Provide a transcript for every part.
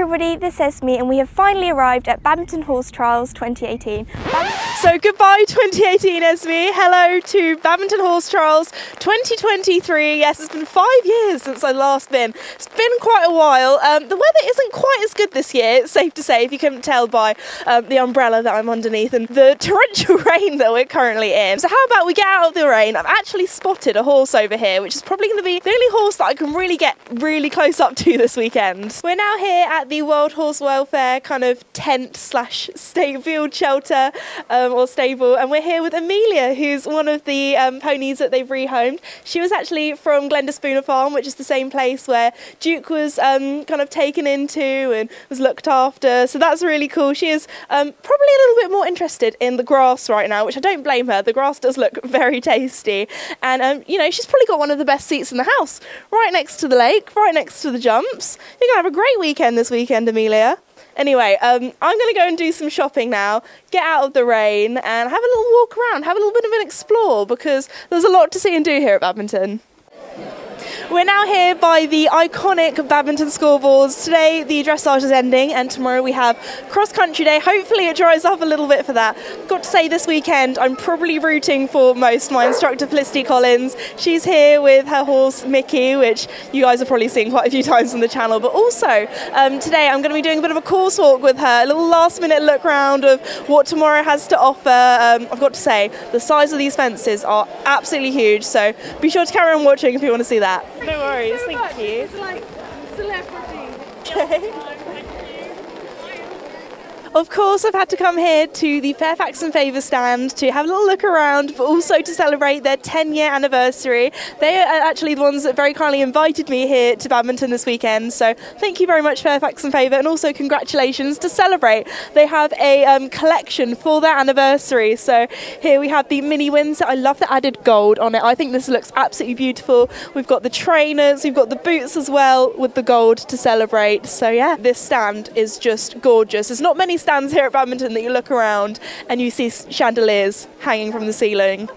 everybody, this is Esme and we have finally arrived at Badminton Horse Trials 2018. So goodbye 2018 Esme, hello to Badminton Horse Trials 2023. Yes, it's been 5 years since I last been. It's been quite a while. The weather isn't quite as good this year, it's safe to say, if you couldn't tell by the umbrella that I'm underneath and the torrential rain that we're currently in. So how about we get out of the rain? I've actually spotted a horse over here, which is probably going to be the only horse that I can really get really close up to this weekend. We're now here at the World Horse Welfare kind of tent slash field shelter or stable, and we're here with Amelia, who's one of the ponies that they've rehomed. She was actually from Glenderspooner Farm, which is the same place where Duke was kind of taken into and was looked after, so that's really cool. She is probably a little bit more interested in the grass right now, which I don't blame her. The grass does look very tasty, and you know, she's probably got one of the best seats in the house, right next to the lake, right next to the jumps. You're gonna have a great weekend this weekend, Amelia. Anyway, I'm going to go and do some shopping now, get out of the rain and have a little walk around, have a little bit of an explore, because there's a lot to see and do here at Badminton. We're now here by the iconic badminton scoreboards. Today the dressage is ending and tomorrow we have cross-country day. Hopefully it dries up a little bit for that. Got to say, this weekend I'm probably rooting for most my instructor Felicity Collins. She's here with her horse Mickey, which you guys have probably seen quite a few times on the channel, but also today I'm going to be doing a bit of a course walk with her, a little last minute look round of what tomorrow has to offer. I've got to say, the size of these fences are absolutely huge, so be sure to carry on watching if you want to see that. No worries, thank you. It's like celebrity. Okay. Of course, I've had to come here to the Fairfax Favor stand to have a little look around, but also to celebrate their 10-year anniversary. They are actually the ones that very kindly invited me here to Badminton this weekend, so thank you very much, Fairfax Favor, and also congratulations to celebrate. They have a collection for their anniversary, so here we have the mini Windsor. I love the added gold on it. I think this looks absolutely beautiful. We've got the trainers, we've got the boots as well with the gold to celebrate. So yeah, this stand is just gorgeous. There's not many stands here at Badminton that you look around and you see chandeliers hanging from the ceiling.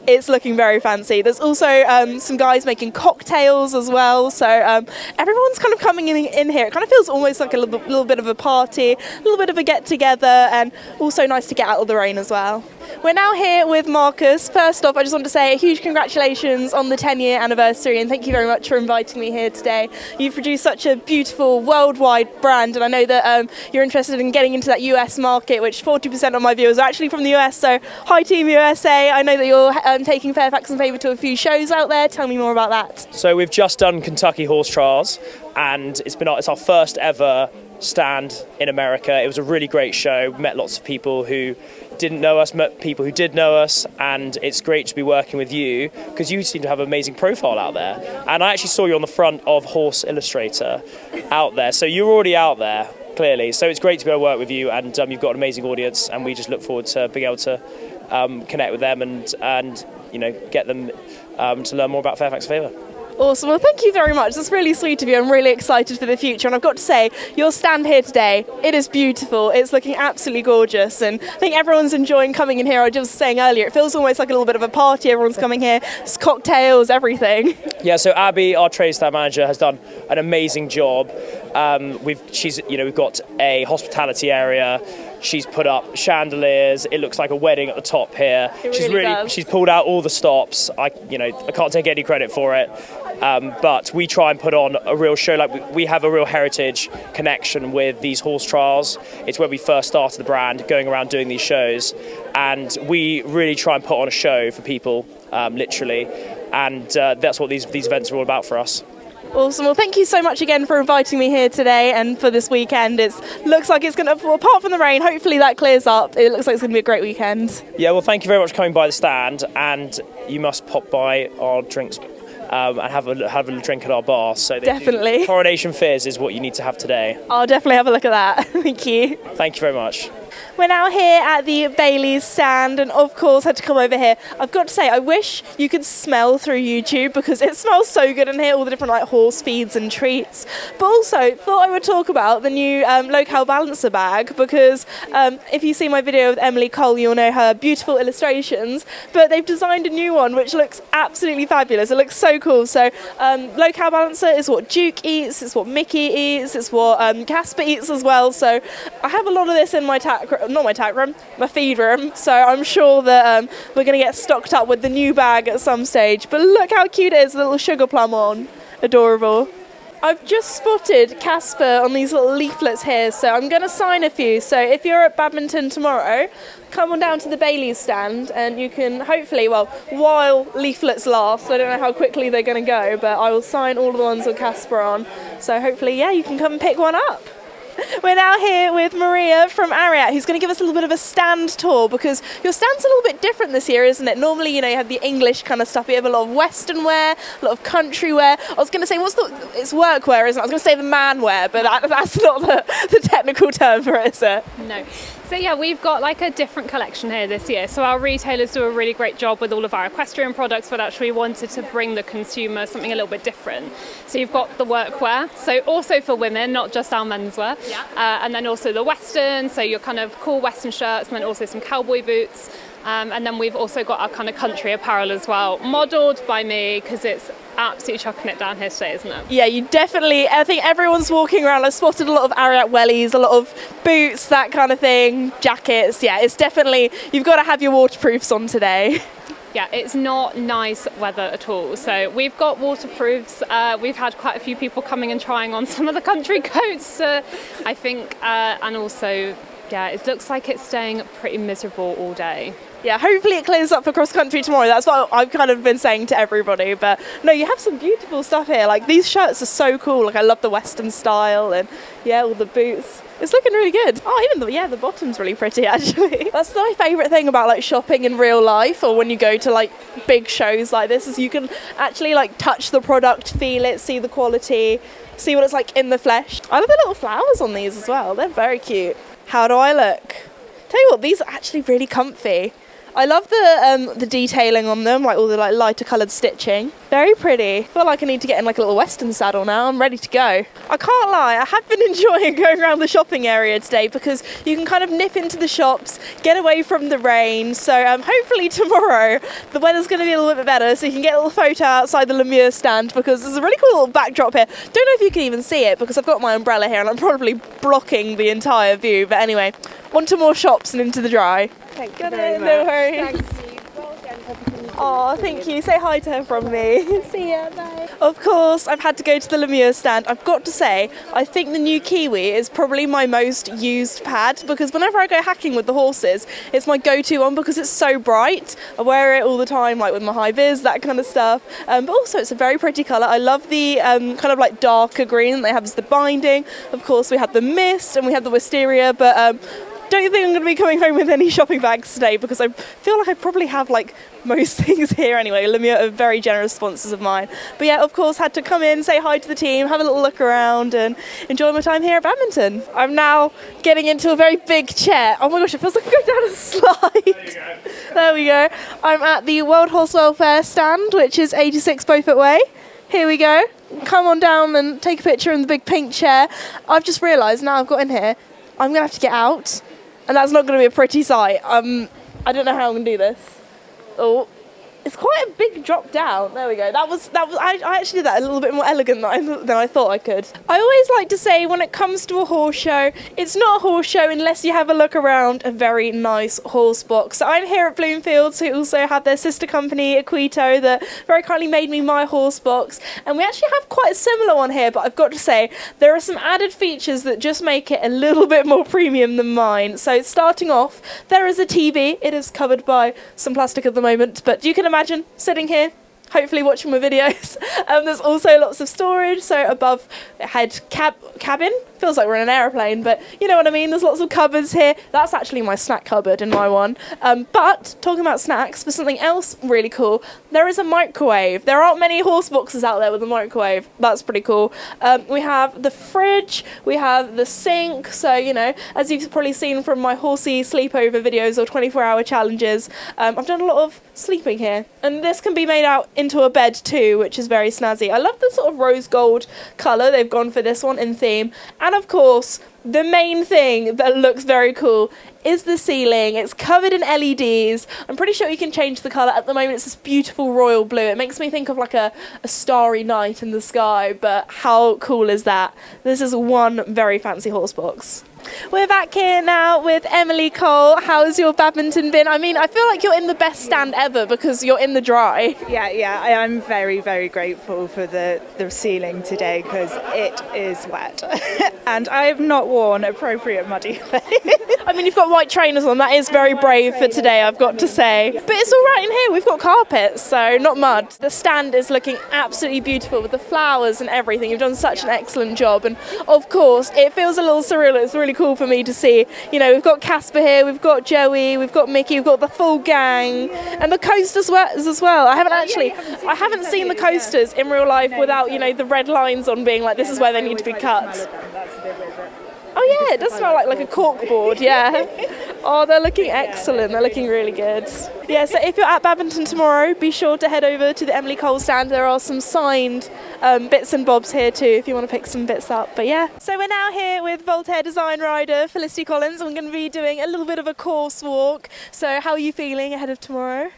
It's looking very fancy. There's also some guys making cocktails as well, so everyone's kind of coming in here. It kind of feels almost like a little bit of a party, a little bit of a get-together, and also nice to get out of the rain as well. We're now here with Marcus. First off, I just want to say a huge congratulations on the 10-year anniversary, and thank you very much for inviting me here today. You've produced such a beautiful worldwide brand, and I know that you're interested in getting into that US market, which 40% of my viewers are actually from the US, so hi Team USA. I know that you're taking Fairfax Favor to a few shows out there. Tell me more about that. So we've just done Kentucky Horse Trials, and it's our first ever stand in America. It was a really great show. We met lots of people who didn't know us, met people who did know us, and it's great to be working with you because you seem to have an amazing profile out there. And I actually saw you on the front of Horse Illustrator out there, so you're already out there clearly. So it's great to be able to work with you, and you've got an amazing audience, and we just look forward to being able to connect with them and you know, get them to learn more about Fairfax Favor. Awesome, well thank you very much, that's really sweet of you. I'm really excited for the future, and I've got to say, your stand here today, it is beautiful, it's looking absolutely gorgeous, and I think everyone's enjoying coming in here. I was just saying earlier, it feels almost like a little bit of a party. Everyone's coming here, there's cocktails, everything. Yeah, so Abby, our trade staff manager, has done an amazing job. We've got a hospitality area. She's put up chandeliers. It looks like a wedding at the top here. She's pulled out all the stops. I can't take any credit for it, but we try and put on a real show. Like we have a real heritage connection with these horse trials. It's where we first started the brand, going around doing these shows, and we really try and put on a show for people, literally, and that's what these events are all about for us. Awesome, well thank you so much again for inviting me here today and for this weekend. It looks like it's going to, apart from the rain, hopefully that clears up. It looks like it's going to be a great weekend. Yeah, well thank you very much for coming by the stand, and you must pop by our drinks and have a little drink at our bar. So definitely. Coronation Fizz is what you need to have today. I'll definitely have a look at that. Thank you. Thank you very much. We're now here at the Bailey's stand, and of course had to come over here. I've got to say, I wish you could smell through YouTube because it smells so good in here, all the different like horse feeds and treats. But also thought I would talk about the new Locale Balancer bag because if you see my video with Emily Cole, you'll know her beautiful illustrations. But they've designed a new one which looks absolutely fabulous. It looks so cool. So Locale Balancer is what Duke eats, it's what Mickey eats, it's what Casper eats as well. So I have a lot of this in my my feed room, so I'm sure that we're going to get stocked up with the new bag at some stage. But look how cute it is, a little sugar plum on. Adorable. I've just spotted Casper on these little leaflets here, so I'm going to sign a few. So if you're at badminton tomorrow, come on down to the Bailey's stand and you can hopefully, well, while leaflets last, I don't know how quickly they're going to go, but I will sign all the ones with Casper on. So hopefully, yeah, you can come and pick one up. We're now here with Maria from Ariat, who's going to give us a little bit of a stand tour because your stand's a little bit different this year, isn't it? Normally, you know, you have the English kind of stuff. You have a lot of Western wear, a lot of country wear. I was going to say, it's work wear, isn't it? I was going to say the man wear, but that's not the technical term for it, is it? No. So yeah, we've got like a different collection here this year. So our retailers do a really great job with all of our equestrian products, but actually wanted to bring the consumer something a little bit different. So you've got the workwear, so also for women, not just our menswear. Yeah. And then also the Western, so your kind of cool Western shirts, and then also some cowboy boots. And then we've also got our kind of country apparel as well, modelled by me because it's absolutely chucking it down here today, isn't it? Yeah, you definitely, I think everyone's walking around. I've spotted a lot of Ariat wellies, a lot of boots, that kind of thing, jackets. Yeah, it's definitely, you've got to have your waterproofs on today. Yeah, it's not nice weather at all. So we've got waterproofs. We've had quite a few people coming and trying on some of the country coats, I think, and also, yeah, it looks like it's staying pretty miserable all day. Yeah, hopefully it clears up for cross country tomorrow. That's what I've kind of been saying to everybody. But no, you have some beautiful stuff here. Like these shirts are so cool. Like I love the Western style and yeah, all the boots. It's looking really good. Oh, even the bottom's really pretty actually. That's my favourite thing about like shopping in real life or when you go to like big shows like this is you can actually like touch the product, feel it, see the quality, see what it's like in the flesh. I love the little flowers on these as well. They're very cute. How do I look? Tell you what, these are actually really comfy. I love the detailing on them, like all the like lighter coloured stitching. Very pretty. I feel like I need to get in like a little Western saddle now. I'm ready to go. I can't lie, I have been enjoying going around the shopping area today because you can kind of nip into the shops, get away from the rain. So hopefully tomorrow the weather's going to be a little bit better so you can get a little photo outside the Lumiere stand because there's a really cool little backdrop here. Don't know if you can even see it because I've got my umbrella here and I'm probably blocking the entire view. But anyway, on to more shops and into the dry. Thank you very much. No worries. Thanks. Oh, thank you. Say hi to her from me. See ya, bye. Of course, I've had to go to the Lumiere stand. I've got to say, I think the new Kiwi is probably my most used pad because whenever I go hacking with the horses, it's my go-to one because it's so bright. I wear it all the time, like with my high vis, that kind of stuff. But also, it's a very pretty colour. I love the kind of like darker green that they have as the binding. Of course, we have the mist and we have the wisteria, but don't think I'm going to be coming home with any shopping bags today because I feel like I probably have like most things here anyway. Lumiere are very generous sponsors of mine. But yeah, of course, had to come in, say hi to the team, have a little look around and enjoy my time here at badminton. I'm now getting into a very big chair. Oh my gosh, it feels like I'm going down a slide. There we go. I'm at the World Horse Welfare stand, which is 86 Beaufort Way. Here we go. Come on down and take a picture in the big pink chair. I've just realised now I've got in here, I'm going to have to get out. And that's not going to be a pretty sight. I don't know how I'm going to do this. Oh, it's quite a big drop down. There we go. I actually did that a little bit more elegant than I thought I could. I always like to say when it comes to a horse show, it's not a horse show unless you have a look around a very nice horse box. So I'm here at Bloomfields, who also have their sister company, Equito, that very kindly made me my horse box. And we actually have quite a similar one here, but I've got to say, there are some added features that just make it a little bit more premium than mine. So starting off, there is a TV. It is covered by some plastic at the moment, but you can imagine sitting here, hopefully watching my videos. There's also lots of storage, so above head cabin, feels like we're in an aeroplane, but you know what I mean. There's lots of cupboards here. That's actually my snack cupboard in my one. But talking about snacks, for something else really cool, there is a microwave. There aren't many horse boxes out there with a microwave. That's pretty cool. We have the fridge, we have the sink, so you know, as you've probably seen from my horsey sleepover videos or 24-hour challenges, I've done a lot of sleeping here, and this can be made out into a bed too, which is very snazzy. I love the sort of rose gold colour they've gone for this one in theme, and of course the main thing that looks very cool is the ceiling. It's covered in LEDs. I'm pretty sure you can change the colour. At the moment it's this beautiful royal blue. It makes me think of like a starry night in the sky, but how cool is that? This is one very fancy horse box. We're back here now with Emily Cole. How's your badminton been? I mean, I feel like you're in the best stand ever because you're in the dry. Yeah, I'm very, very grateful for the ceiling today because it is wet. And I have not worn appropriate muddy clothes. I mean, you've got white trainers on. That is very brave for today, I've got to say. But it's all right in here. We've got carpets, so not mud. The stand is looking absolutely beautiful with the flowers and everything. You've done such an excellent job. And of course, it feels a little surreal. It's really cool for me to see. You know, we've got Casper here, we've got Joey, we've got Mickey, we've got the full gang, and the coasters as well. I haven't seen the coasters in real life without, you know, the red lines on being like, this is where they need to be cut. Oh yeah, it does smell like a corkboard, yeah. Oh, they're looking excellent. They're looking really good. Yeah, so if you're at Badminton tomorrow, be sure to head over to the Emily Cole stand. There are some signed bits and bobs here too if you want to pick some bits up. But yeah. So we're now here with Voltaire design rider Felicity Collins. I'm going to be doing a little bit of a course walk. So how are you feeling ahead of tomorrow?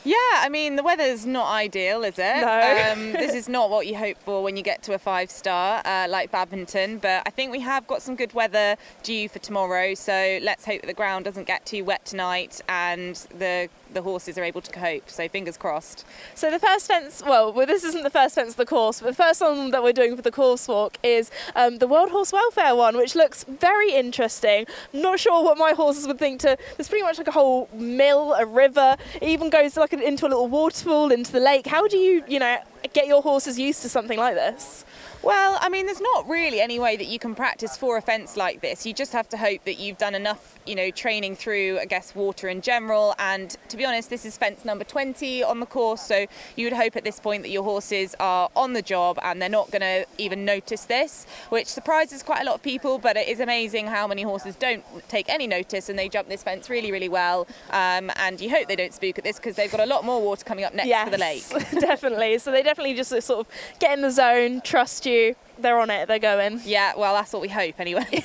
Yeah, I mean, the weather's not ideal, is it? No. This is not what you hope for when you get to a 5-star like Badminton, but I think we have got some good weather due for tomorrow, so let's hope that the ground doesn't get too wet tonight and the horses are able to cope, so fingers crossed. So the first fence, well, this isn't the first fence of the course, but the first one that we're doing for the course walk is the World Horse Welfare one, which looks very interesting. Not sure what my horses would think to, there's pretty much like a whole mill, a river, it even goes like into a little waterfall, into the lake. How do you, you know, get your horses used to something like this? Well, I mean, there's not really any way that you can practice for a fence like this. You just have to hope that you've done enough, you know, training through, I guess, water in general. And to be honest, this is fence number 20 on the course. So you would hope at this point that your horses are on the job and they're not going to even notice this, which surprises quite a lot of people. But it is amazing how many horses don't take any notice and they jump this fence really, really well. And you hope they don't spook at this because they've got a lot more water coming up next to the lake. Definitely. So they definitely just sort of get in the zone, trust you. They're on it, they're going. Yeah, well, that's what we hope anyway.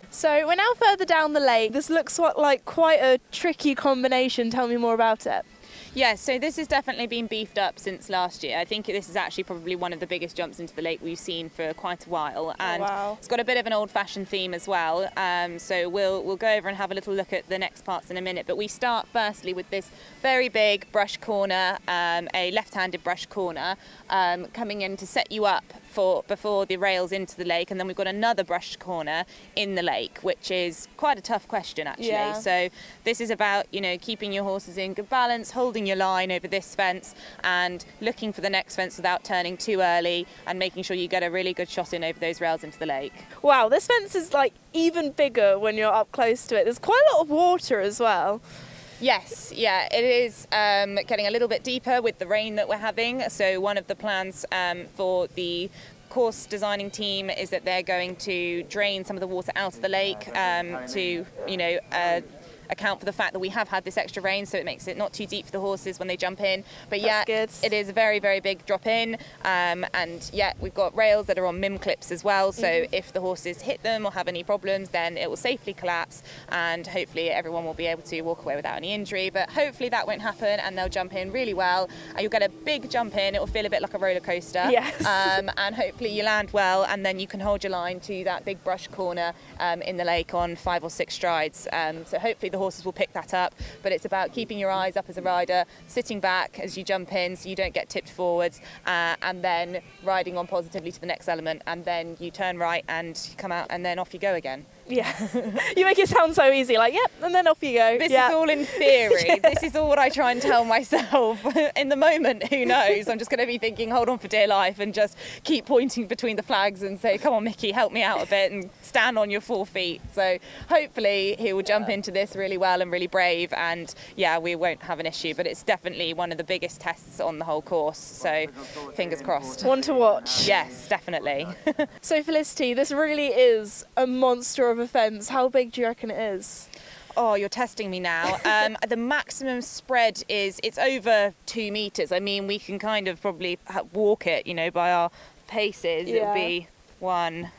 So we're now further down the lake. This looks like quite a tricky combination. Tell me more about it. Yeah, so this has definitely been beefed up since last year. I think this is actually probably one of the biggest jumps into the lake we've seen for quite a while, and it's got a bit of an old-fashioned theme as well. So we'll go over and have a little look at the next parts in a minute. But we start firstly with this very big brush corner, a left-handed brush corner, coming in to set you up before the rails into the lake, and then we've got another brushed corner in the lake, which is quite a tough question actually. Yeah. So this is about, you know, keeping your horses in good balance, holding your line over this fence and looking for the next fence without turning too early and making sure you get a really good shot in over those rails into the lake. Wow, this fence is like even bigger when you're up close to it. There's quite a lot of water as well. Yes, yeah, it is getting a little bit deeper with the rain that we're having. So one of the plans for the course designing team is that they're going to drain some of the water out of the lake to, you know, account for the fact that we have had this extra rain, so it makes it not too deep for the horses when they jump in. But yeah, it is a very, very big drop in, and yeah, we've got rails that are on mim clips as well, so if the horses hit them or have any problems, then it will safely collapse, and hopefully everyone will be able to walk away without any injury. But hopefully that won't happen, and they'll jump in really well, and you'll get a big jump in. It will feel a bit like a roller coaster. Yes. And hopefully you land well, and then you can hold your line to that big brush corner in the lake on 5 or 6 strides. So hopefully the horses will pick that up, but it's about keeping your eyes up as a rider, sitting back as you jump in so you don't get tipped forwards, and then riding on positively to the next element, and then you turn right and come out, and then off you go again. Yeah, you make it sound so easy, like, yep, and then off you go. This is all in theory. This is all what I try and tell myself. In the moment, who knows? I'm just going to be thinking, hold on for dear life, and just keep pointing between the flags and say, come on, Mickey, help me out a bit, and stand on your 4 feet. So hopefully he will jump into this really well and really brave, and yeah, we won't have an issue, but it's definitely one of the biggest tests on the whole course, so fingers crossed. One to watch. Yes, definitely. So Felicity, this really is a monster of a fence. How big do you reckon it is? Oh, you're testing me now. The maximum spread it's over 2 metres. I mean, we can kind of probably walk it, you know, by our paces. Yeah. It'll be 1,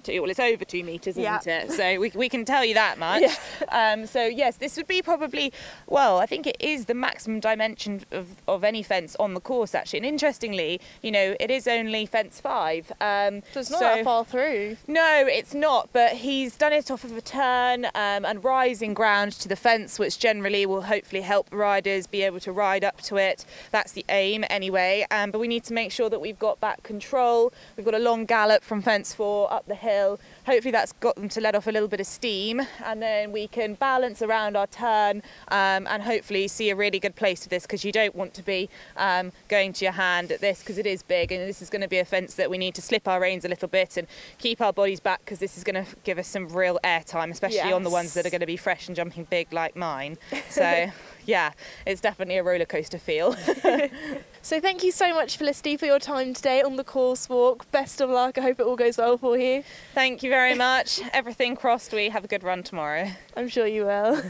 2, well, it's over 2 metres, isn't it? So we can tell you that much. Yeah. So yes, this would be probably, well, I think it is the maximum dimension of any fence on the course, actually. And interestingly, you know, it is only fence 5. So it's not that far through. No, it's not, but he's done it off of a turn and rising ground to the fence, which generally will hopefully help riders be able to ride up to it. That's the aim anyway, but we need to make sure that we've got back control. We've got a long gallop from fence 4 up the hill. Hopefully that's got them to let off a little bit of steam, and then we can balance around our turn and hopefully see a really good place for this, because you don't want to be going to your hand at this, because it is big, and this is going to be a fence that we need to slip our reins a little bit and keep our bodies back, because this is going to give us some real air time, especially on the ones that are going to be fresh and jumping big like mine. So yeah, it's definitely a roller coaster feel. So thank you so much, Felicity, for your time today on the course walk. Best of luck. I hope it all goes well for you. Thank you very much. Everything crossed, we have a good run tomorrow. I'm sure you will.